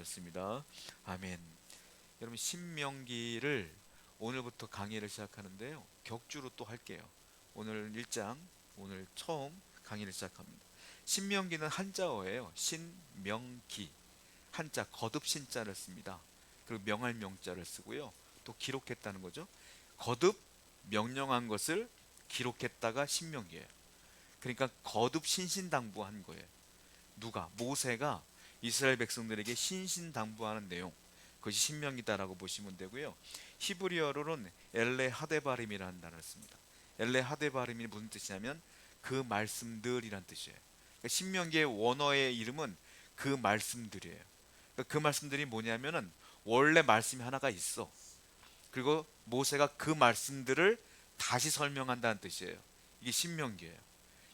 기도드렸습니다. 아멘. 여러분, 신명기를 오늘부터 강의를 시작하는데요, 격주로 또 할게요. 오늘 1장, 오늘 처음 강의를 시작합니다. 신명기는 한자어예요. 신명기, 한자 거듭 신자를 씁니다. 그리고 명할 명자를 쓰고요, 또 기록했다는 거죠. 거듭 명령한 것을 기록했다가 신명기예요. 그러니까 거듭 신신당부한 거예요. 누가? 모세가 이스라엘 백성들에게 신신당부하는 내용, 그것이 신명기다라고 보시면 되고요. 히브리어로는 엘레 하데바림이라는 단어를 씁니다. 엘레 하데바림이 무슨 뜻이냐면 그 말씀들이란 뜻이에요. 그러니까 신명기의 원어의 이름은 그 말씀들이에요. 그러니까 그 말씀들이 뭐냐면은 원래 말씀이 하나가 있어. 그리고 모세가 그 말씀들을 다시 설명한다는 뜻이에요. 이게 신명기예요.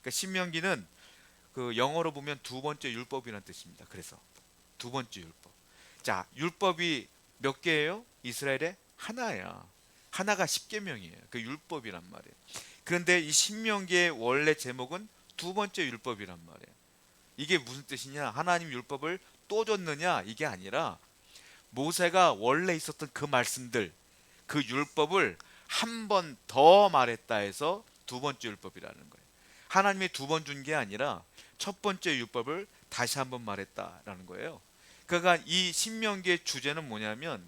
그러니까 신명기는 그 영어로 보면 두 번째 율법이라는 뜻입니다. 그래서 두 번째 율법. 자, 율법이 몇 개예요? 이스라엘에 하나야. 하나가 십계명이에요. 그 율법이란 말이에요. 그런데 이 신명기의 원래 제목은 두 번째 율법이란 말이에요. 이게 무슨 뜻이냐? 하나님 율법을 또 줬느냐? 이게 아니라 모세가 원래 있었던 그 말씀들, 그 율법을 한 번 더 말했다 해서 두 번째 율법이라는 거예요. 하나님이 두 번 준 게 아니라 첫 번째 율법을 다시 한 번 말했다라는 거예요. 그러니까 이 신명기의 주제는 뭐냐면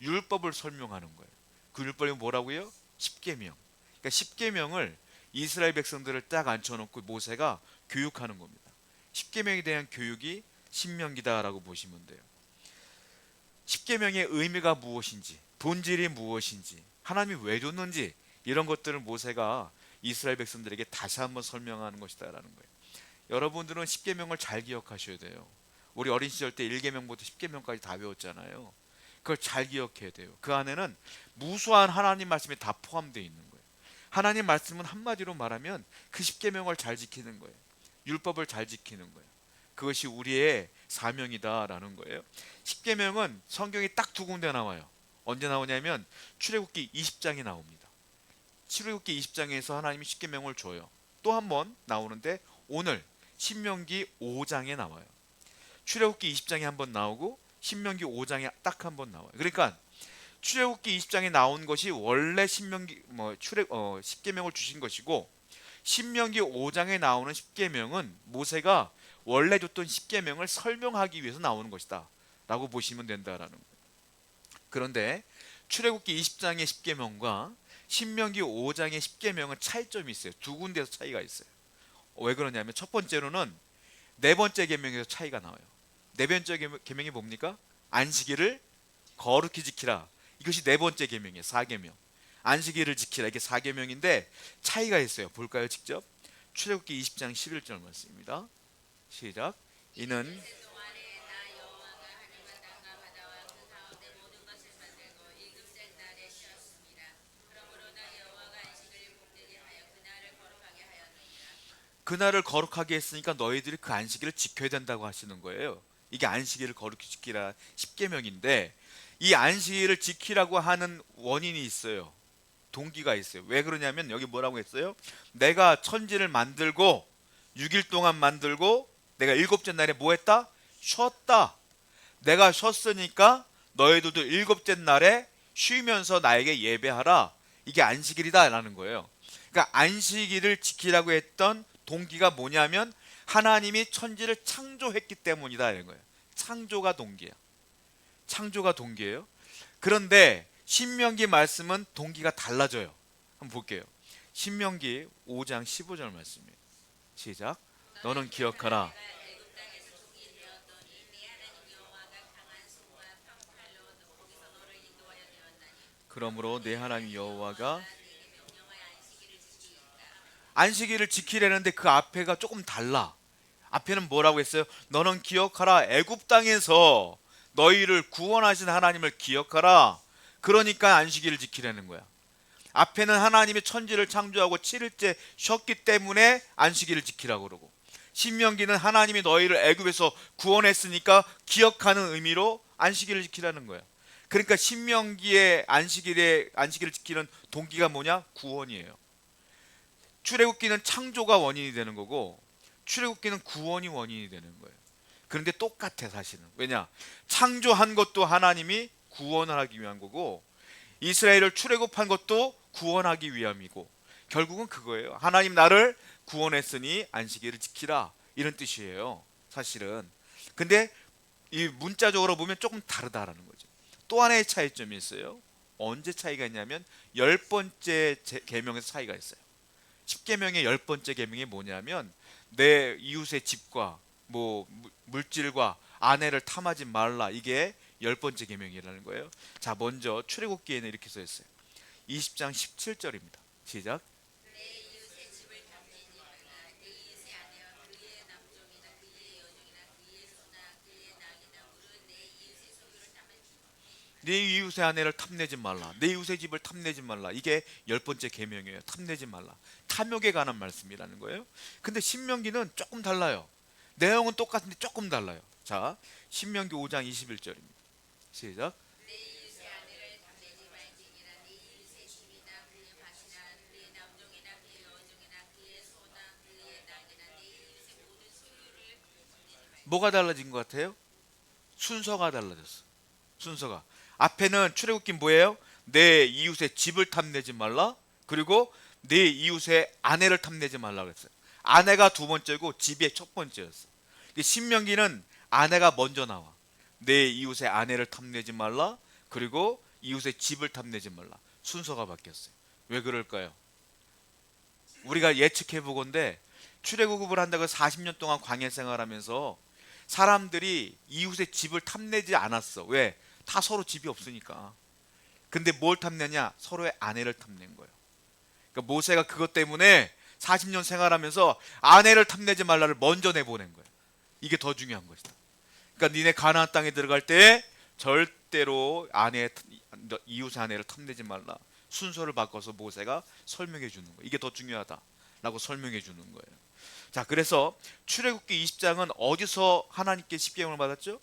율법을 설명하는 거예요. 그 율법이 뭐라고요? 십계명. 그러니까 십계명을 이스라엘 백성들을 딱 앉혀놓고 모세가 교육하는 겁니다. 십계명에 대한 교육이 신명기다라고 보시면 돼요. 십계명의 의미가 무엇인지, 본질이 무엇인지, 하나님이 왜 줬는지, 이런 것들을 모세가 이스라엘 백성들에게 다시 한번 설명하는 것이다라는 거예요. 여러분들은 십계명을 잘 기억하셔야 돼요. 우리 어린 시절 때 1계명부터 10계명까지 다 외웠잖아요. 그걸 잘 기억해야 돼요. 그 안에는 무수한 하나님 말씀이 다 포함되어 있는 거예요. 하나님 말씀은 한마디로 말하면 그 십계명을 잘 지키는 거예요. 율법을 잘 지키는 거예요. 그것이 우리의 사명이다라는 거예요. 십계명은 성경이 딱 두 군데 나와요. 언제 나오냐면 출애굽기 20장에 나옵니다. 출애굽기 20장에서 하나님이 십계명을 줘요. 또 한 번 나오는데 오늘 신명기 5장에 나와요. 출애굽기 20장에 한 번 나오고 신명기 5장에 딱 한 번 나와요. 그러니까 출애굽기 20장에 나온 것이 원래 신명기 십계명을 주신 것이고, 신명기 5장에 나오는 십계명은 모세가 원래 줬던 십계명을 설명하기 위해서 나오는 것이다 라고 보시면 된다라는 거예요. 그런데 출애굽기 20장의 십계명과 신명기 5장의 십계명은 차이점이 있어요. 두 군데에서 차이가 있어요. 왜 그러냐면 첫 번째로는 네 번째 계명에서 차이가 나와요. 네 번째 계명이 뭡니까? 안식일을 거룩히 지키라. 이것이 네 번째 계명이에요. 4계명. 안식일을 지키라. 이게 4계명인데 차이가 있어요. 볼까요, 직접? 출애굽기 20장 11절 말씀입니다. 시작. 이는 그날을 거룩하게 했으니까 너희들이 그 안식일을 지켜야 된다고 하시는 거예요. 이게 안식일을 거룩히 지키라 10계명인데, 이 안식일을 지키라고 하는 원인이 있어요. 동기가 있어요. 왜 그러냐면 여기 뭐라고 했어요? 내가 천지를 만들고 6일 동안 만들고 내가 일곱째 날에 뭐 했다? 쉬었다. 내가 쉬었으니까 너희들도 일곱째 날에 쉬면서 나에게 예배하라. 이게 안식일이다 라는 거예요. 그러니까 안식일을 지키라고 했던 동기가 뭐냐면 하나님이 천지를 창조했기 때문이다 이런 거예요. 창조가 동기야. 창조가 동기예요. 그런데 신명기 말씀은 동기가 달라져요. 한번 볼게요. 신명기 5장 15절 말씀이에요. 시작. 너는 기억하라. 그러므로 내 하나님 여호와가 안식일을 지키려는데 그 앞에가 조금 달라. 앞에는 뭐라고 했어요? 너는 기억하라. 애굽 땅에서 너희를 구원하신 하나님을 기억하라. 그러니까 안식일을 지키려는 거야. 앞에는 하나님이 천지를 창조하고 7일째 쉬었기 때문에 안식일을 지키라고 그러고, 신명기는 하나님이 너희를 애굽에서 구원했으니까 기억하는 의미로 안식일을 지키라는 거야. 그러니까 신명기의 안식일을 지키는 동기가 뭐냐? 구원이에요. 출애굽기는 창조가 원인이 되는 거고 출애굽기는 구원이 원인이 되는 거예요. 그런데 똑같아 사실은. 왜냐? 창조한 것도 하나님이 구원을 하기 위한 거고, 이스라엘을 출애굽한 것도 구원하기 위함이고, 결국은 그거예요. 하나님 나를 구원했으니 안식일을 지키라, 이런 뜻이에요 사실은. 근데 이 문자적으로 보면 조금 다르다라는 거죠. 또 하나의 차이점이 있어요. 언제 차이가 있냐면 10번째 계명에서 차이가 있어요. 10계명의 10번째 계명이 뭐냐면, 내 이웃의 집과 뭐 물질과 아내를 탐하지 말라, 이게 10번째 계명이라는 거예요. 자, 먼저 출애굽기에는 이렇게 써 있어요. 20장 17절입니다. 시작. 내 이웃의 아내를 탐내지 말라, 내 이웃의 집을 탐내지 말라, 이게 10번째 계명이에요. 탐내지 말라, 탐욕에 관한 말씀이라는 거예요. 근데 신명기는 조금 달라요. 내용은 똑같은데 조금 달라요. 자, 신명기 5장 21절입니다. 시작. 뭐가 달라진 것 같아요? 순서가 달라졌어. 순서가, 앞에는 출애굽기 뭐예요? 내 이웃의 집을 탐내지 말라, 그리고 내 이웃의 아내를 탐내지 말라 그랬어요. 아내가 두 번째고 집이 첫 번째였어. 신명기는 아내가 먼저 나와. 내 이웃의 아내를 탐내지 말라, 그리고 이웃의 집을 탐내지 말라. 순서가 바뀌었어요. 왜 그럴까요? 우리가 예측해 보건대, 출애굽을 한다고 40년 동안 광야 생활하면서 사람들이 이웃의 집을 탐내지 않았어. 왜? 다 서로 집이 없으니까. 근데 뭘 탐내냐? 서로의 아내를 탐낸 거예요. 그러니까 모세가 그것 때문에 40년 생활하면서 아내를 탐내지 말라를 먼저 내보낸 거예요. 이게 더 중요한 것이다. 그러니까 니네 가나안 땅에 들어갈 때 절대로 이웃의 아내를 탐내지 말라. 순서를 바꿔서 모세가 설명해 주는 거예요. 이게 더 중요하다라고 설명해 주는 거예요. 자, 그래서 출애굽기 20장은 어디서 하나님께 십계명을 받았죠?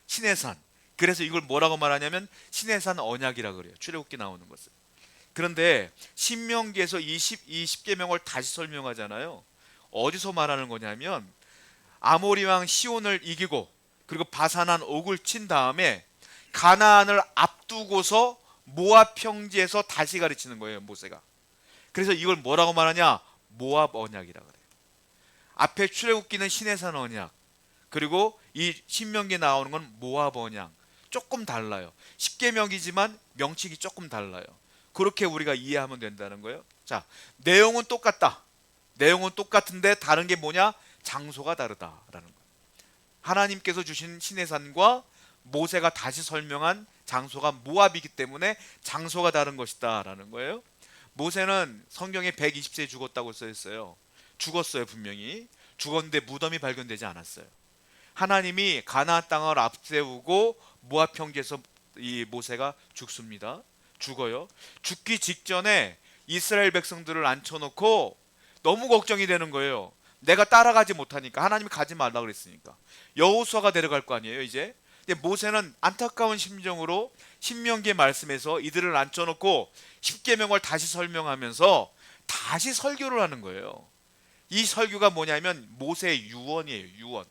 시내산. 그래서 이걸 뭐라고 말하냐면 시내산 언약이라 그래요. 출애굽기 나오는 것을. 그런데 신명기에서 이 십계명을 다시 설명하잖아요. 어디서 말하는 거냐면, 아모리 왕 시온을 이기고 그리고 바산한 옥을 친 다음에 가나안을 앞두고서 모압 평지에서 다시 가르치는 거예요, 모세가. 그래서 이걸 뭐라고 말하냐? 모압 언약이라 그래요. 앞에 출애굽기는 시내산 언약, 그리고 이 신명기에 나오는 건 모압 언약. 조금 달라요. 십계명이지만 명칭이 조금 달라요. 그렇게 우리가 이해하면 된다는 거예요. 자, 내용은 똑같다. 내용은 똑같은데 다른 게 뭐냐? 장소가 다르다라는 거예요. 하나님께서 주신 시내산과 모세가 다시 설명한 장소가 모압이기 때문에 장소가 다른 것이다라는 거예요. 모세는 성경에 120세 죽었다고 써 있어요. 죽었어요, 분명히. 죽었는데 무덤이 발견되지 않았어요. 하나님이 가나안 땅을 앞세우고 모압 평지에서 이 모세가 죽습니다. 죽어요. 죽기 직전에 이스라엘 백성들을 앉혀놓고 너무 걱정이 되는 거예요. 내가 따라가지 못하니까. 하나님이 가지 말라 그랬으니까. 여호수아가 데려갈 거 아니에요, 이제. 근데 모세는 안타까운 심정으로 신명기의 말씀에서 이들을 앉혀놓고 십계명을 다시 설명하면서 다시 설교를 하는 거예요. 이 설교가 뭐냐면 모세의 유언이에요, 유언.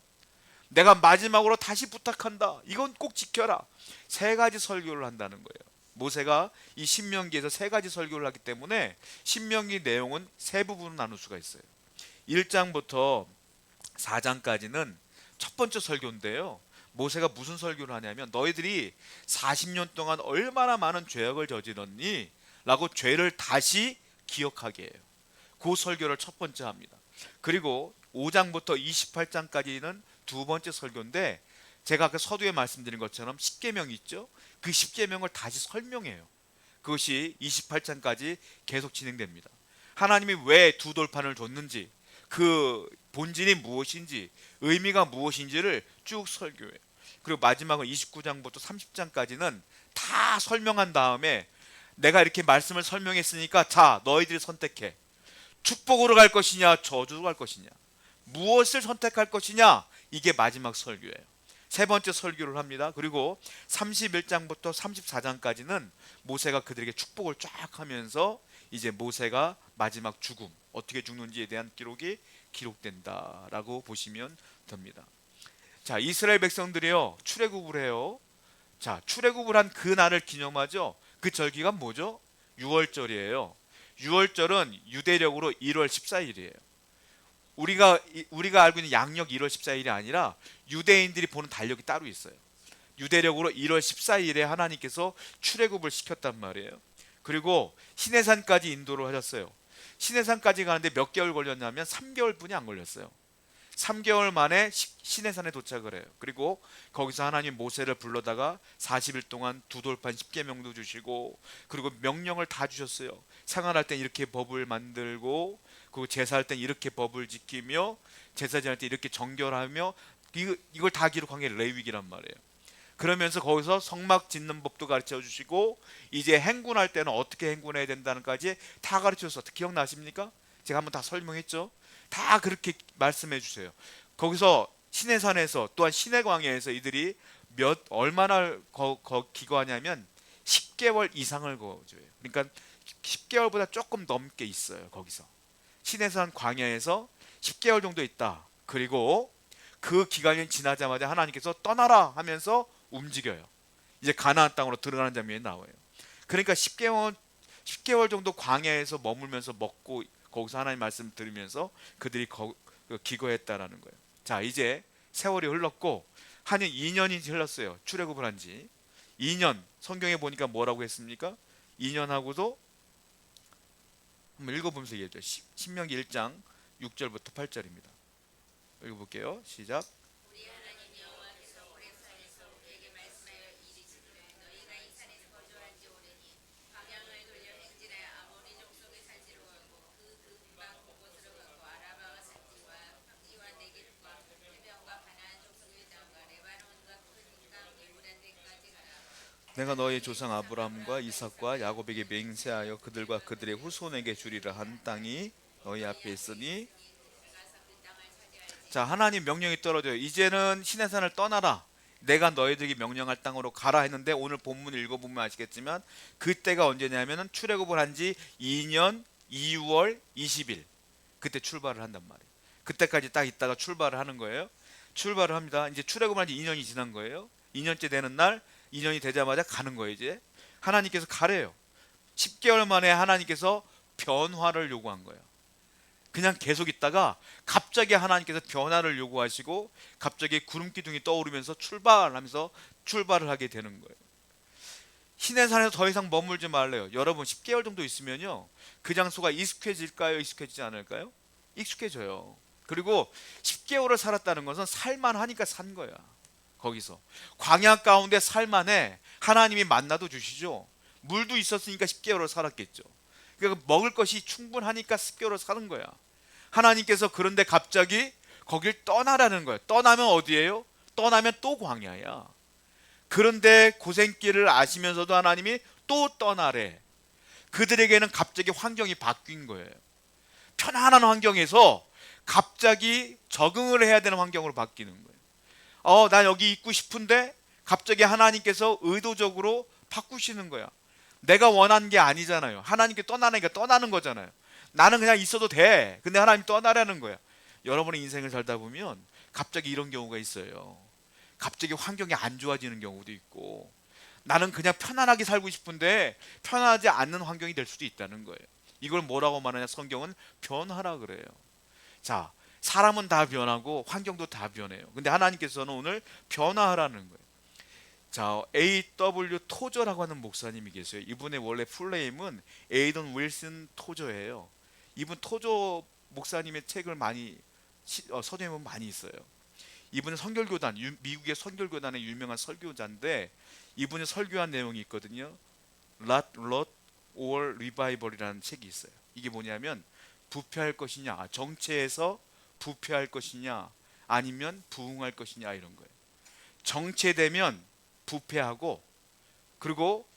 내가 마지막으로 다시 부탁한다. 이건 꼭 지켜라. 세 가지 설교를 한다는 거예요. 모세가 이 신명기에서 세 가지 설교를 하기 때문에 신명기 내용은 세 부분으로 나눌 수가 있어요. 1장부터 4장까지는 첫 번째 설교인데요. 모세가 무슨 설교를 하냐면, 너희들이 40년 동안 얼마나 많은 죄악을 저질렀니? 라고 죄를 다시 기억하게 해요. 그 설교를 첫 번째 합니다. 그리고 5장부터 28장까지는 두 번째 설교인데, 제가 아까 서두에 말씀드린 것처럼 십계명이 있죠. 그 십계명을 다시 설명해요. 그것이 28장까지 계속 진행됩니다. 하나님이 왜 두 돌판을 줬는지, 그 본질이 무엇인지, 의미가 무엇인지를 쭉 설교해요. 그리고 마지막은 29장부터 30장까지는 다 설명한 다음에, 내가 이렇게 말씀을 설명했으니까 자, 너희들이 선택해. 축복으로 갈 것이냐, 저주로 갈 것이냐, 무엇을 선택할 것이냐, 이게 마지막 설교예요. 세 번째 설교를 합니다. 그리고 31장부터 34장까지는 모세가 그들에게 축복을 쫙 하면서 이제 모세가 마지막 죽음, 어떻게 죽는지에 대한 기록이 기록된다라고 보시면 됩니다. 자, 이스라엘 백성들이요 출애굽을 해요. 자, 출애굽을 한 그 날을 기념하죠. 그 절기가 뭐죠? 유월절이에요. 유월절은 유대력으로 1월 14일이에요. 우리가 알고 있는 양력 1월 14일이 아니라 유대인들이 보는 달력이 따로 있어요. 유대력으로 1월 14일에 하나님께서 출애굽을 시켰단 말이에요. 그리고 시내산까지 인도를 하셨어요. 시내산까지 가는데 몇 개월 걸렸냐면 3개월뿐이 안 걸렸어요. 3개월 만에 시내산에 도착을 해요. 그리고 거기서 하나님 모세를 불러다가 40일 동안 두 돌판 10계명도 주시고, 그리고 명령을 다 주셨어요. 생활할 땐 이렇게 법을 만들고, 그리고 제사할 땐 이렇게 법을 지키며, 제사 지낼 때 이렇게 정결하며, 이걸 다 기록한 게 레위기란 말이에요. 그러면서 거기서 성막 짓는 법도 가르쳐 주시고, 이제 행군할 때는 어떻게 행군해야 된다는까지 다 가르쳐 줬어. 기억나십니까? 제가 한번 다 설명했죠. 다 그렇게 말씀해 주세요. 거기서 시내산에서, 또한 시내광야에서 이들이 얼마나 기거하냐면 10개월 이상을 거줘요. 그러니까 10개월보다 조금 넘게 있어요. 거기서 시내산 광야에서 10개월 정도 있다. 그리고 그 기간이 지나자마자 하나님께서 떠나라 하면서 움직여요. 이제 가나안 땅으로 들어가는 장면이 나와요. 그러니까 10개월 정도 광야에서 머물면서 먹고, 거기서 하나님 말씀 들으면서 그들이 기거했다라는 거예요. 자, 이제 세월이 흘렀고 한 2년이 흘렀어요. 출애굽을 한 지 2년. 성경에 보니까 뭐라고 했습니까? 2년 하고도 한번 읽어보면서 얘기해줘요. 신명기 1장 6절부터 8절입니다. 읽어볼게요. 시작. 내가 너희 조상 아브라함과 이삭과 야곱에게 맹세하여 그들과 그들의 후손에게 주리라 한 땅이 너희 앞에 있으니. 자, 하나님 명령이 떨어져요. 이제는 시내산을 떠나라. 내가 너희들에게 명령할 땅으로 가라 했는데, 오늘 본문 읽어보면 아시겠지만 그때가 언제냐면은 출애굽을 한 지 2년 2월 20일 그때 출발을 한단 말이에요. 그때까지 딱 있다가 출발을 하는 거예요. 출발을 합니다. 이제 출애굽한 지 2년이 지난 거예요. 2년째 되는 날, 2년이 되자마자 가는 거예요. 이제 하나님께서 가래요. 10개월 만에 하나님께서 변화를 요구한 거예요. 그냥 계속 있다가 갑자기 하나님께서 변화를 요구하시고, 갑자기 구름 기둥이 떠오르면서 출발하면서 출발을 하게 되는 거예요. 시내산에서 더 이상 머물지 말래요. 여러분 10개월 정도 있으면요, 그 장소가 익숙해질까요? 익숙해지지 않을까요? 익숙해져요. 그리고 10개월을 살았다는 것은 살만하니까 산 거야. 거기서 광야 가운데 살만해. 하나님이 만나도 주시죠. 물도 있었으니까 10개월을 살았겠죠. 그러니까 먹을 것이 충분하니까 10개월을 사는 거야. 하나님께서 그런데 갑자기 거길 떠나라는 거야. 떠나면 어디예요? 떠나면 또 광야야. 그런데 고생길을 아시면서도 하나님이 또 떠나래. 그들에게는 갑자기 환경이 바뀐 거예요. 편안한 환경에서 갑자기 적응을 해야 되는 환경으로 바뀌는 거예요. 나 여기 있고 싶은데 갑자기 하나님께서 의도적으로 바꾸시는 거야. 내가 원한 게 아니잖아요. 하나님께 떠나니까 떠나는 거잖아요. 나는 그냥 있어도 돼. 근데 하나님 떠나라는 거야. 여러분의 인생을 살다 보면 갑자기 이런 경우가 있어요. 갑자기 환경이 안 좋아지는 경우도 있고, 나는 그냥 편안하게 살고 싶은데 편하지 않는 환경이 될 수도 있다는 거예요. 이걸 뭐라고 말하냐? 성경은 변화라 그래요. 자, 사람은 다 변하고 환경도 다 변해요. 근데 하나님께서는 오늘 변화하라는 거예요. 자, A.W. 토저라고 하는 목사님이 계세요. 이분의 원래 풀네임은 에이던 윌슨 토저예요. 이분 토저 목사님의 책을 많이 서점에 보면 많이 있어요. 이분은 선결교단, 미국의 선결교단의 유명한 설교자인데, 이분이 설교한 내용이 있거든요. Lot or Revival이라는 책이 있어요. 이게 뭐냐면 부패할 것이냐, 정체에서 부패할 것이냐, 아니면 부흥할 것이냐, 이런 거예요. 정체되면 부패하고, 그리고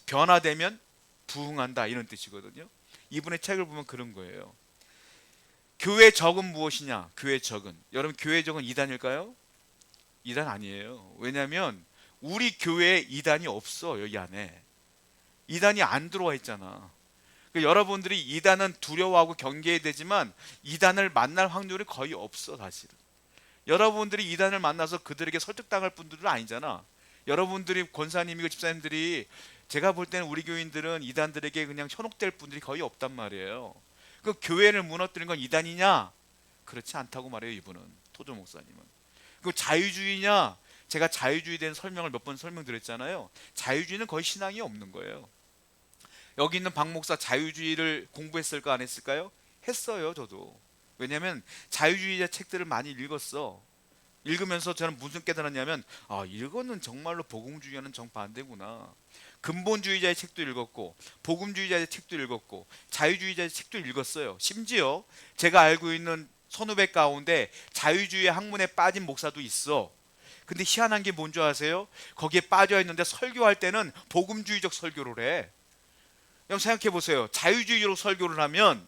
변화되면 부흥한다, 이런 뜻이거든요. 이분의 책을 보면 그런 거예요. 교회 적은 무엇이냐? 교회 적은, 여러분 교회 적은 이단일까요? 이단 아니에요. 왜냐하면 우리 교회에 이단이 없어. 여기 안에 이단이 안 들어와 있잖아. 그러니까 여러분들이 이단은 두려워하고 경계해야 되지만 이단을 만날 확률이 거의 없어. 사실은 여러분들이 이단을 만나서 그들에게 설득당할 분들은 아니잖아. 여러분들이 권사님이고 집사님들이, 제가 볼 때는 우리 교인들은 이단들에게 그냥 현혹될 분들이 거의 없단 말이에요. 그 교회를 무너뜨리는 건 이단이냐? 그렇지 않다고 말해요. 이분은, 토조 목사님은. 그 자유주의냐? 제가 자유주의에 대한 설명을 몇 번 설명드렸잖아요. 자유주의는 거의 신앙이 없는 거예요. 여기 있는 박 목사 자유주의를 공부했을까 안 했을까요? 했어요. 저도. 왜냐하면 자유주의자 책들을 많이 읽었어. 읽으면서 저는 무슨 깨달았냐면, 아, 이거는 정말로 복음주의와는 정반대구나. 근본주의자의 책도 읽었고, 복음주의자의 책도 읽었고, 자유주의자의 책도 읽었어요. 심지어 제가 알고 있는 선후배 가운데 자유주의 학문에 빠진 목사도 있어. 근데 희한한 게 뭔지 아세요? 거기에 빠져 있는데 설교할 때는 복음주의적 설교를 해. 그럼 생각해 보세요. 자유주의로 설교를 하면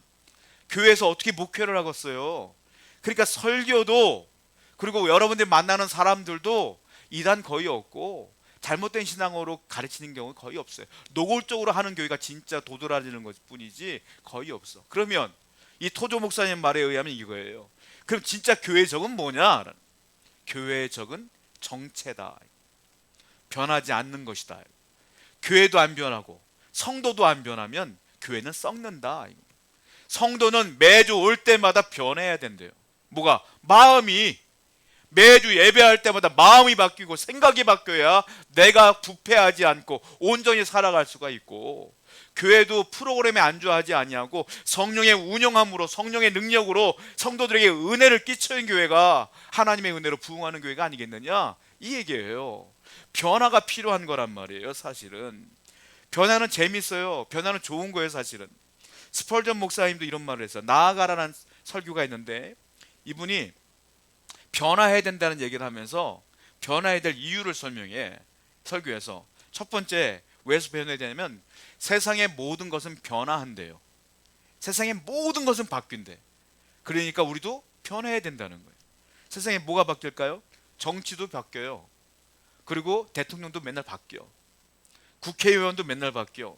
교회에서 어떻게 목회를 하겠어요? 그러니까 설교도, 그리고 여러분들이 만나는 사람들도 이단 거의 없고 잘못된 신앙으로 가르치는 경우 거의 없어요. 노골적으로 하는 교회가 진짜 도드라지는 것 뿐이지 거의 없어. 그러면 이 토조 목사님 말에 의하면 이거예요. 그럼 진짜 교회의 적은 뭐냐? 교회의 적은 정체다. 변하지 않는 것이다. 교회도 안 변하고 성도도 안 변하면 교회는 썩는다. 성도는 매주 올 때마다 변해야 된대요. 뭐가? 마음이. 매주 예배할 때마다 마음이 바뀌고 생각이 바뀌어야 내가 부패하지 않고 온전히 살아갈 수가 있고, 교회도 프로그램에 안주하지 아니하고 성령의 운영함으로, 성령의 능력으로 성도들에게 은혜를 끼치는 교회가 하나님의 은혜로 부흥하는 교회가 아니겠느냐, 이 얘기예요. 변화가 필요한 거란 말이에요. 사실은 변화는 재밌어요. 변화는 좋은 거예요. 사실은 스펄전 목사님도 이런 말을 했어요. 나아가라는 설교가 있는데, 이분이 변화해야 된다는 얘기를 하면서 변화해야 될 이유를 설명해. 설교에서 첫 번째, 왜서 변해야 되냐면 세상의 모든 것은 변화한대요. 세상의 모든 것은 바뀐대. 그러니까 우리도 변해야 된다는 거예요. 세상에 뭐가 바뀔까요? 정치도 바뀌어요. 그리고 대통령도 맨날 바뀌어. 국회의원도 맨날 바뀌어.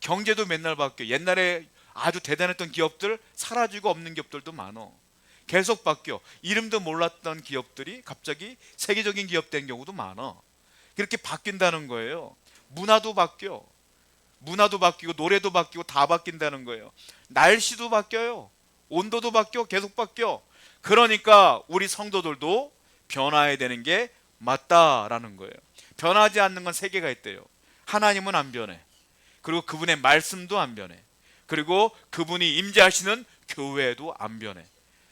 경제도 맨날 바뀌어. 옛날에 아주 대단했던 기업들 사라지고 없는 기업들도 많어. 계속 바뀌어. 이름도 몰랐던 기업들이 갑자기 세계적인 기업 된 경우도 많아. 그렇게 바뀐다는 거예요. 문화도 바뀌어. 문화도 바뀌고 노래도 바뀌고 다 바뀐다는 거예요. 날씨도 바뀌어요. 온도도 바뀌어. 계속 바뀌어. 그러니까 우리 성도들도 변화해야 되는 게 맞다라는 거예요. 변하지 않는 건 세 개가 있대요. 하나님은 안 변해. 그리고 그분의 말씀도 안 변해. 그리고 그분이 임재하시는 교회도 안 변해.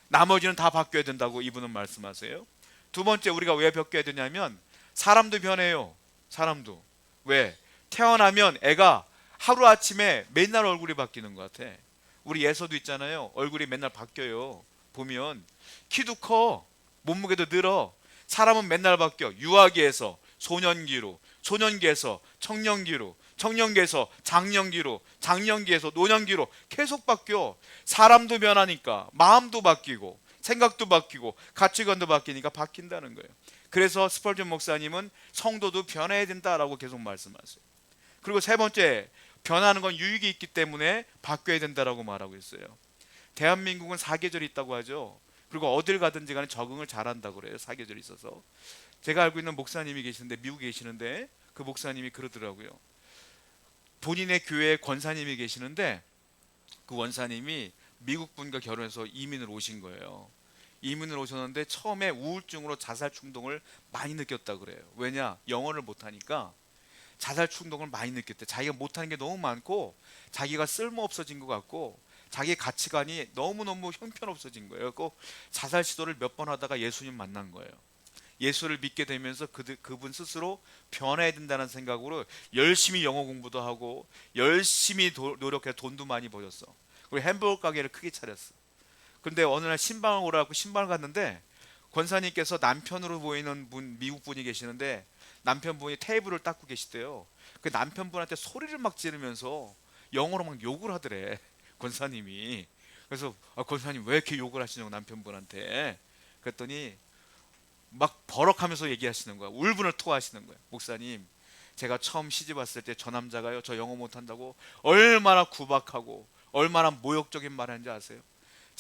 나머지는 다 바뀌어야 된다고 이분은 말씀하세요. 두 번째, 우리가 왜 바뀌어야 되냐면 사람도 변해요. 사람도. 왜? 태어나면 애가 하루아침에 맨날 얼굴이 바뀌는 것 같아. 우리 예서도 있잖아요. 얼굴이 맨날 바뀌어요. 보면 키도 커. 몸무게도 늘어. 사람은 맨날 바뀌어. 유아기에서 소년기로, 소년기에서 청년기로, 청년기에서 장년기로, 장년기에서 노년기로 계속 바뀌어. 사람도 변하니까 마음도 바뀌고 생각도 바뀌고 가치관도 바뀌니까 바뀐다는 거예요. 그래서 스펄전 목사님은 성도도 변해야 된다라고 계속 말씀하세요. 그리고 세 번째, 변하는 건 유익이 있기 때문에 바뀌어야 된다라고 말하고 있어요. 대한민국은 사계절이 있다고 하죠. 그리고 어딜 가든지 간에 적응을 잘한다고 그래요. 사계절이 있어서. 제가 알고 있는 목사님이 계시는데, 미국에 계시는데, 그 목사님이 그러더라고요. 본인의 교회에 권사님이 계시는데 그 원사님이 미국 분과 결혼해서 이민을 오신 거예요. 이민을 오셨는데 처음에 우울증으로 자살 충동을 많이 느꼈다 그래요. 왜냐? 영어를 못하니까 자살 충동을 많이 느꼈대. 자기가 못하는 게 너무 많고 자기가 쓸모 없어진 것 같고 자기의 가치관이 너무너무 형편없어진 거예요. 그 자살 시도를 몇 번 하다가 예수님 만난 거예요. 예수를 믿게 되면서 그분 스스로 변해야 된다는 생각으로 열심히 영어 공부도 하고 열심히 노력해서 돈도 많이 벌었어. 그리고 햄버거 가게를 크게 차렸어. 그런데 어느 날 신방을 오라고 신방을 갔는데 권사님께서 남편으로 보이는 분, 미국 분이 계시는데 남편분이 테이블을 닦고 계시대요. 그 남편분한테 소리를 막 지르면서 영어로 막 욕을 하더래, 권사님이. 그래서 권사님 왜 이렇게 욕을 하시냐고 남편분한테. 그랬더니 막 버럭하면서 얘기하시는 거야. 울분을 토하시는 거야. 목사님, 제가 처음 시집 왔을 때 저 남자가요, 저 영어 못한다고 얼마나 구박하고 얼마나 모욕적인 말 하는지 아세요?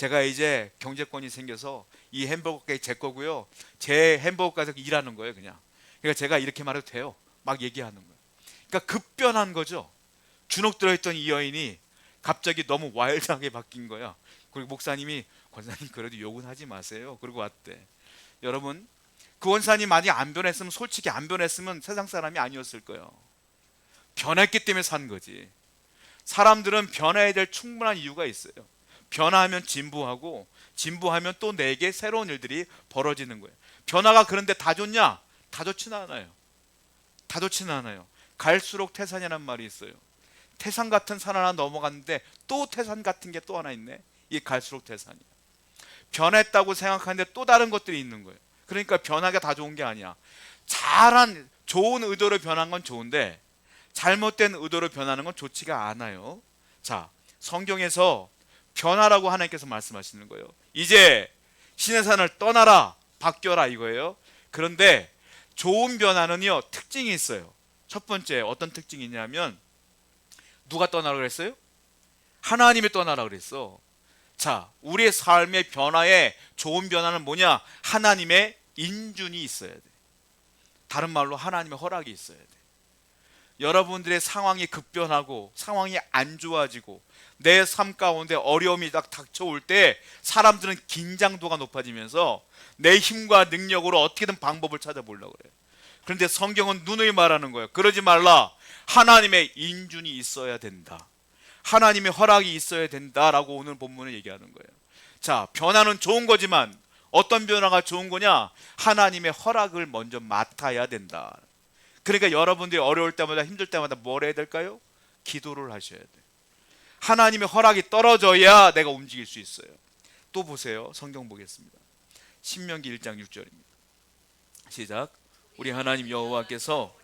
제가 이제 경제권이 생겨서 이 햄버거 가게 제 거고요. 제 햄버거 가게에서 일하는 거예요, 그냥. 그러니까 제가 이렇게 말해도 돼요. 막 얘기하는 거예요. 그러니까 급변한 거죠. 주눅 들어있던 이 여인이 갑자기 너무 와일드하게 바뀐 거야. 그리고 목사님이 권사님 그래도 욕은 하지 마세요. 그러고 왔대. 여러분, 그 원사님 만약 안 변했으면, 솔직히 안 변했으면 세상 사람이 아니었을 거예요. 변했기 때문에 산 거지. 사람들은 변해야 될 충분한 이유가 있어요. 변화하면 진보하고, 진보하면 또 내게 새로운 일들이 벌어지는 거예요. 변화가 그런데 다 좋냐? 다 좋지는 않아요. 다 좋지는 않아요. 갈수록 태산이라는 말이 있어요. 태산 같은 산 하나 넘어갔는데 또 태산 같은 게 또 하나 있네. 이 갈수록 태산이야. 변했다고 생각하는데 또 다른 것들이 있는 거예요. 그러니까 변화가 다 좋은 게 아니야. 잘한 좋은 의도로 변한 건 좋은데 잘못된 의도로 변하는 건 좋지가 않아요. 자, 성경에서 변화라고 하나님께서 말씀하시는 거예요. 이제 신의 산을 떠나라, 바뀌어라 이거예요. 그런데 좋은 변화는요, 특징이 있어요. 첫 번째 어떤 특징이 있냐면, 누가 떠나라 그랬어요? 하나님이 떠나라 그랬어. 자, 우리의 삶의 변화에 좋은 변화는 뭐냐? 하나님의 인준이 있어야 돼. 다른 말로 하나님의 허락이 있어야 돼. 여러분들의 상황이 급변하고 상황이 안 좋아지고 내 삶 가운데 어려움이 딱 닥쳐올 때 사람들은 긴장도가 높아지면서 내 힘과 능력으로 어떻게든 방법을 찾아보려고 그래요. 그런데 성경은 누누이 말하는 거예요. 그러지 말라. 하나님의 인준이 있어야 된다. 하나님의 허락이 있어야 된다라고 오늘 본문을 얘기하는 거예요. 자, 변화는 좋은 거지만 어떤 변화가 좋은 거냐? 하나님의 허락을 먼저 맡아야 된다. 그러니까 여러분들이 어려울 때마다 힘들 때마다 뭘 해야 될까요? 기도를 하셔야 돼요. 하나님의 허락이 떨어져야 내가 움직일 수 있어요. 또 보세요. 성경 보겠습니다. 신명기 1장 6절입니다. 시작. 우리 하나님 여호와께서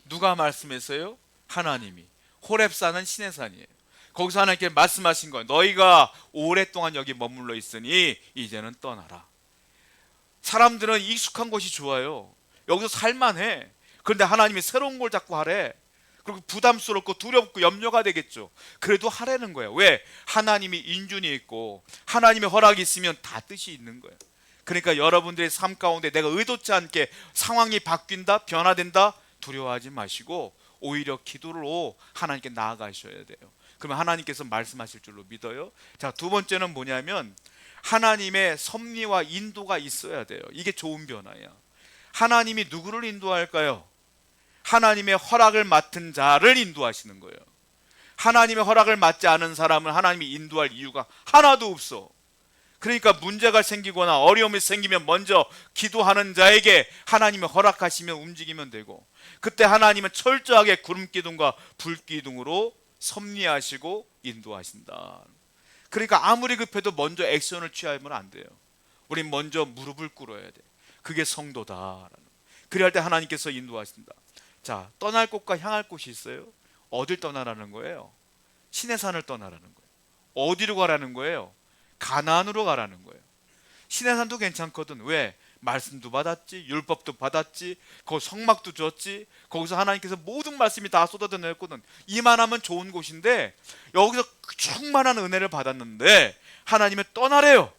누가 말씀했어요? 하나님이. 호렙산은 신의 산이에요. 거기서 하나님께 말씀하신 거예요. 너희가 오랫동안 여기 머물러 있으니 이제는 떠나라. 사람들은 익숙한 곳이 좋아요. 여기서 살만해. 그런데 하나님이 새로운 걸 자꾸 하래. 그리고 부담스럽고 두렵고 염려가 되겠죠. 그래도 하라는 거예요. 왜? 하나님이 인준이 있고 하나님의 허락이 있으면 다 뜻이 있는 거예요. 그러니까 여러분들의 삶 가운데 내가 의도치 않게 상황이 바뀐다, 변화된다, 두려워하지 마시고 오히려 기도로 하나님께 나아가셔야 돼요. 그러면 하나님께서 말씀하실 줄로 믿어요. 자, 두 번째는 뭐냐면 하나님의 섭리와 인도가 있어야 돼요. 이게 좋은 변화야. 하나님이 누구를 인도할까요? 하나님의 허락을 맡은 자를 인도하시는 거예요. 하나님의 허락을 맡지 않은 사람은 하나님이 인도할 이유가 하나도 없어. 그러니까 문제가 생기거나 어려움이 생기면 먼저 기도하는 자에게 하나님이 허락하시면 움직이면 되고, 그때 하나님은 철저하게 구름기둥과 불기둥으로 섭리하시고 인도하신다. 그러니까 아무리 급해도 먼저 액션을 취하면 안 돼요. 우린 먼저 무릎을 꿇어야 돼. 그게 성도다. 그래야 할 때 하나님께서 인도하신다. 자, 떠날 곳과 향할 곳이 있어요. 어딜 떠나라는 거예요? 신의 산을 떠나라는 거예요. 어디로 가라는 거예요? 가나안으로 가라는 거예요. 신의 산도 괜찮거든. 왜? 말씀도 받았지, 율법도 받았지, 거기 성막도 줬지, 거기서 하나님께서 모든 말씀이 다 쏟아져 내렸거든. 이만하면 좋은 곳인데 여기서 충만한 은혜를 받았는데 하나님은 떠나래요.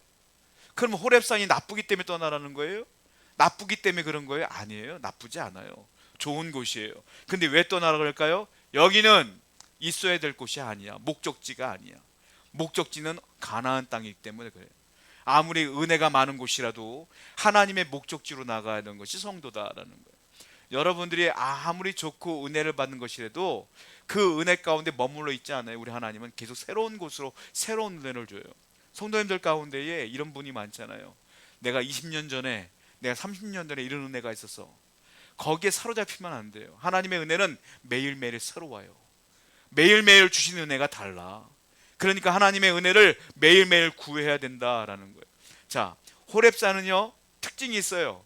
그럼 호렙산이 나쁘기 때문에 떠나라는 거예요? 나쁘기 때문에 그런 거예요? 아니에요. 나쁘지 않아요. 좋은 곳이에요. 근데 왜 떠나라 그럴까요? 여기는 있어야 될 곳이 아니야. 목적지가 아니야. 목적지는 가나안 땅이기 때문에 그래요. 아무리 은혜가 많은 곳이라도 하나님의 목적지로 나가야 하는 것이 성도다라는 거예요. 여러분들이 아무리 좋고 은혜를 받는 것이라도 그 은혜 가운데 머물러 있지 않아요. 우리 하나님은 계속 새로운 곳으로 새로운 은혜를 줘요. 성도님들 가운데에 이런 분이 많잖아요. 내가 20년 전에, 내가 30년 전에 이런 은혜가 있어서 거기에 사로잡히면 안 돼요. 하나님의 은혜는 매일매일 새로워요. 매일매일 주시는 은혜가 달라. 그러니까 하나님의 은혜를 매일매일 구해야 된다라는 거예요. 자, 호렙산은요 특징이 있어요.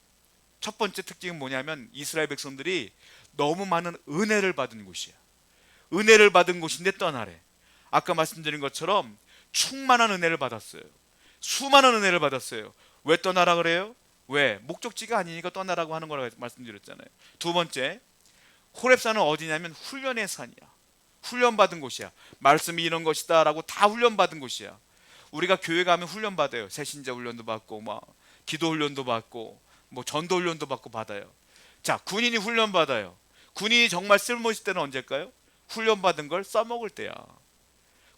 첫 번째 특징은 뭐냐면 이스라엘 백성들이 너무 많은 은혜를 받은 곳이야. 은혜를 받은 곳인데 떠나래. 아까 말씀드린 것처럼 충만한 은혜를 받았어요. 수많은 은혜를 받았어요. 왜 떠나라 그래요? 왜? 목적지가 아니니까 떠나라고 하는 거라고 말씀드렸잖아요. 두 번째, 호렙산은 어디냐면 훈련의 산이야. 훈련받은 곳이야. 말씀이 이런 것이다 라고 다 훈련받은 곳이야. 우리가 교회 가면 훈련받아요. 새신자 훈련도 받고 막 기도 훈련도 받고 뭐 전도 훈련도 받고 받아요. 자, 군인이 훈련받아요. 군인이 정말 쓸모있을 때는 언제일까요? 훈련받은 걸 써먹을 때야.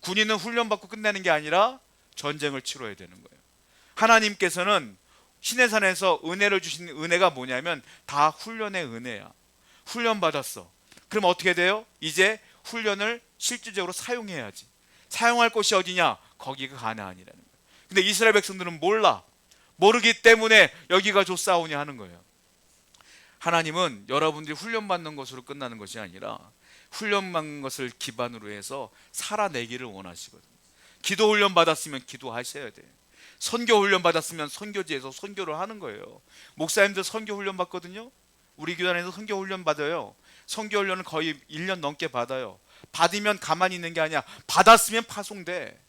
군인은 훈련받고 끝내는 게 아니라 전쟁을 치러야 되는 거예요. 하나님께서는 시내산에서 은혜를 주신 은혜가 뭐냐면 다 훈련의 은혜야. 훈련받았어. 그럼 어떻게 돼요? 이제 훈련을 실질적으로 사용해야지. 사용할 곳이 어디냐? 거기가 가나안이라는 거예요. 근데 이스라엘 백성들은 몰라. 모르기 때문에 여기가 좋사오니 하는 거예요. 하나님은 여러분들이 훈련받는 것으로 끝나는 것이 아니라 훈련받는 것을 기반으로 해서 살아내기를 원하시거든요. 기도 훈련 받았으면 기도하셔야 돼요. 선교 훈련 받았으면 선교지에서 선교를 하는 거예요. 목사님들 선교 훈련 받거든요. 우리 교단에서 선교 훈련 받아요. 선교 훈련을 거의 1년 넘게 받아요. 받으면 가만히 있는 게 아니야. 받았으면 파송돼.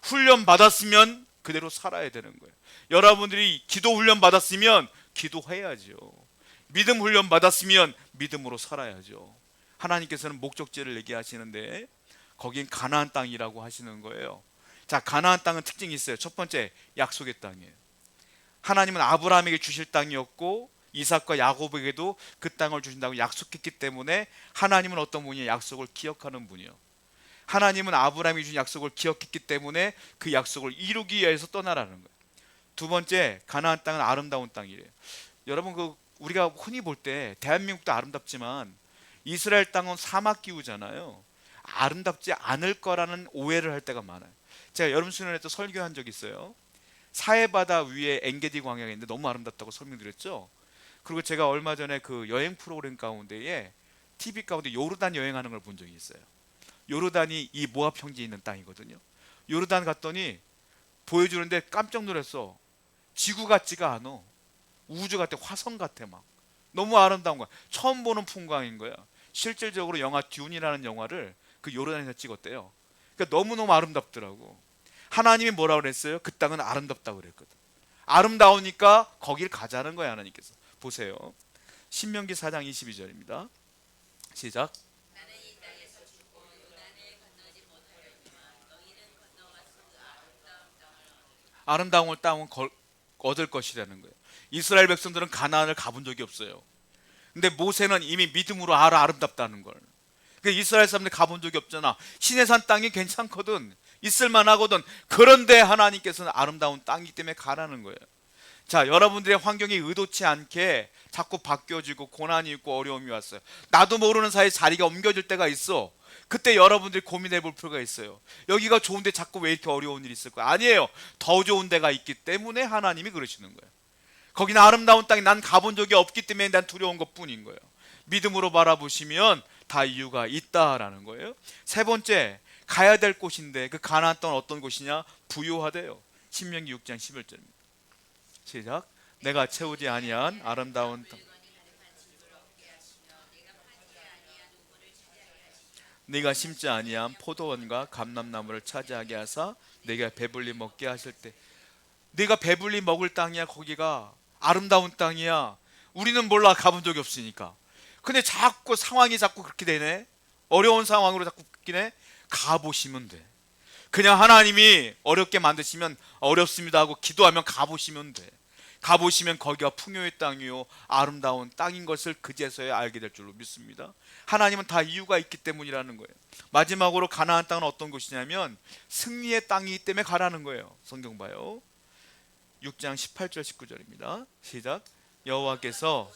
훈련 받았으면 그대로 살아야 되는 거예요. 여러분들이 기도 훈련 받았으면 기도해야죠. 믿음 훈련 받았으면 믿음으로 살아야죠. 하나님께서는 목적지를 얘기하시는데 거긴 가나안 땅이라고 하시는 거예요. 자, 가나안 땅은 특징이 있어요. 첫 번째, 약속의 땅이에요. 하나님은 아브라함에게 주실 땅이었고 이삭과 야곱에게도 그 땅을 주신다고 약속했기 때문에 하나님은 어떤 분이에요? 약속을 기억하는 분이에요. 하나님은 아브라함이 준 약속을 기억했기 때문에 그 약속을 이루기 위해서 떠나라는 거예요. 두 번째, 가나안 땅은 아름다운 땅이래요. 여러분, 우리가 흔히 볼 때 대한민국도 아름답지만 이스라엘 땅은 사막 기후잖아요. 아름답지 않을 거라는 오해를 할 때가 많아요. 제가 여름 수련회 때 설교한 적이 있어요. 사해바다 위에 엔게디 광야가 있는데 너무 아름답다고 설명드렸죠. 그리고 제가 얼마 전에 그 여행 프로그램 가운데에 TV 가운데 요르단 여행하는 걸 본 적이 있어요. 요르단이 이 모압 평지에 있는 땅이거든요. 요르단 갔더니 보여주는데 깜짝 놀랐어. 지구 같지가 않아. 우주 같아. 화성 같아. 막 너무 아름다운 거야. 처음 보는 풍광인 거야. 실질적으로 영화 듄이라는 영화를 그 요르단에서 찍었대요. 그러니까 너무너무 아름답더라고. 하나님이 뭐라고 그랬어요? 그 땅은 아름답다고 그랬거든. 아름다우니까 거길 가자는 거야. 하나님께서. 보세요. 신명기 4장 22절입니다. 시작. 아름다운 땅은 얻을 것이라는 거예요. 이스라엘 백성들은 가나안을 가본 적이 없어요. 근데 모세는 이미 믿음으로 알아, 아름답다는 걸. 그러니까 이스라엘 사람들이 가본 적이 없잖아. 시내산 땅이 괜찮거든. 있을만하거든. 그런데 하나님께서는 아름다운 땅이기 때문에 가라는 거예요. 자, 여러분들의 환경이 의도치 않게 자꾸 바뀌어지고 고난이 있고 어려움이 왔어요. 나도 모르는 사이에 자리가 옮겨질 때가 있어. 그때 여러분들이 고민해 볼 필요가 있어요. 여기가 좋은데 자꾸 왜 이렇게 어려운 일이 있을까? 아니에요. 더 좋은 데가 있기 때문에 하나님이 그러시는 거예요. 거기는 아름다운 땅이 난 가본 적이 없기 때문에 난 두려운 것뿐인 거예요. 믿음으로 바라보시면 다 이유가 있다라는 거예요. 세 번째, 가야 될 곳인데 그 가나안 땅은 어떤 곳이냐? 부요하대요. 신명기 6장 11절입니다. 시작. 내가 채우지 아니한 아름다운 땅, 네가 심지 아니한 포도원과 감람나무를 차지하게 하사 네가 배불리 먹게 하실 때, 네가 배불리 먹을 땅이야. 거기가 아름다운 땅이야. 우리는 몰라, 가본 적이 없으니까. 근데 자꾸 상황이 자꾸 그렇게 되네. 어려운 상황으로 자꾸 바뀌네. 가보시면 돼. 그냥 하나님이 어렵게 만드시면 어렵습니다 하고 기도하면 가보시면 돼. 가보시면 거기가 풍요의 땅이요 아름다운 땅인 것을 그제서야 알게 될 줄로 믿습니다. 하나님은 다 이유가 있기 때문이라는 거예요. 마지막으로 가나안 땅은 어떤 곳이냐면 승리의 땅이기 때문에 가라는 거예요. 성경 봐요. 6장 18절 19절입니다. 시작. 여호와께서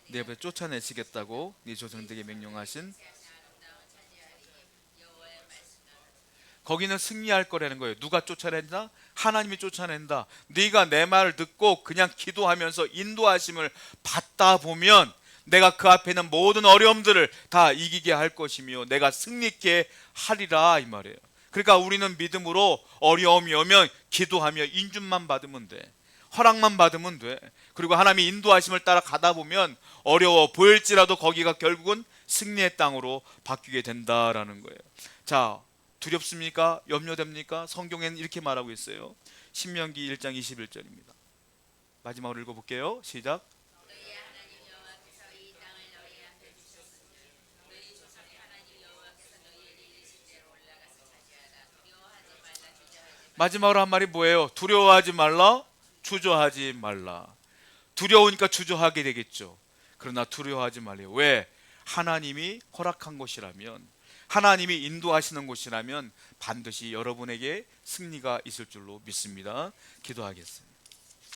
네 앞에 쫓아내시겠다고 네 조상들에게 명령하신, 거기는 승리할 거라는 거예요. 누가 쫓아낸다? 하나님이 쫓아낸다. 네가 내 말을 듣고 그냥 기도하면서 인도하심을 받다 보면 내가 그 앞에 있는 모든 어려움들을 다 이기게 할 것이며 내가 승리케 하리라, 이 말이에요. 그러니까 우리는 믿음으로 어려움이 오면 기도하며 인준만 받으면 돼. 허락만 받으면 돼. 그리고 하나님이 인도하심을 따라 가다 보면 어려워 보일지라도 거기가 결국은 승리의 땅으로 바뀌게 된다라는 거예요. 자, 두렵습니까? 염려됩니까? 성경에는 이렇게 말하고 있어요. 신명기 1장 21절입니다. 마지막으로 읽어볼게요. 시작. 마지막으로 한 말이 뭐예요? 두려워하지 말라, 주저하지 말라. 두려우니까 주저하게 되겠죠. 그러나 두려워하지 말래요. 왜? 하나님이 허락한 것이라면, 하나님이 인도하시는 곳이라면 반드시 여러분에게 승리가 있을 줄로 믿습니다. 기도하겠습니다.